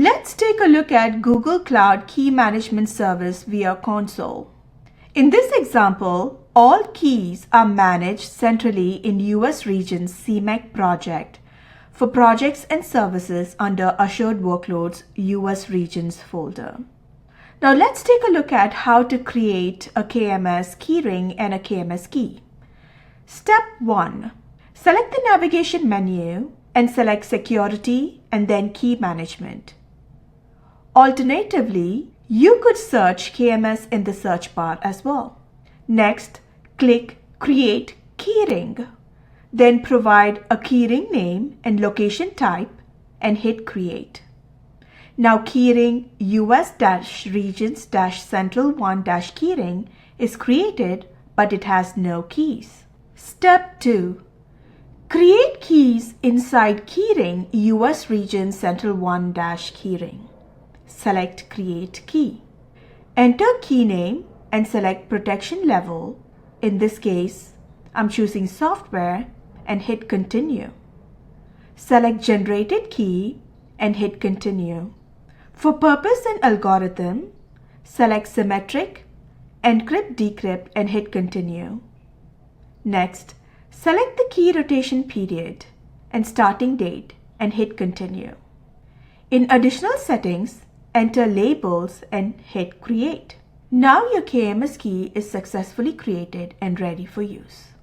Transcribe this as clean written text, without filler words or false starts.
Let's take a look at Google Cloud Key Management Service via console. In this example, all keys are managed centrally in US Regions CMEC project for projects and services under Assured Workloads US Regions folder. Now let's take a look at how to create a KMS keyring and a KMS key. Step 1. Select the navigation menu and select Security and then Key Management. Alternatively, you could search KMS in the search bar as well. Next, click Create Keyring. Then provide a keyring name and location type and hit Create. Now keyring US-regions-central1-keyring is created, but it has no keys. Step 2. Create keys inside keyring US Regions Central 1-keyring. Select Create Key. Enter key name and select protection level. In this case, I'm choosing Software and hit Continue. Select Generated Key and hit Continue. For purpose and algorithm, select Symmetric, Encrypt Decrypt and hit Continue. Next, select the key rotation period and starting date and hit Continue. In additional settings, enter labels and hit Create. Now your KMS key is successfully created and ready for use.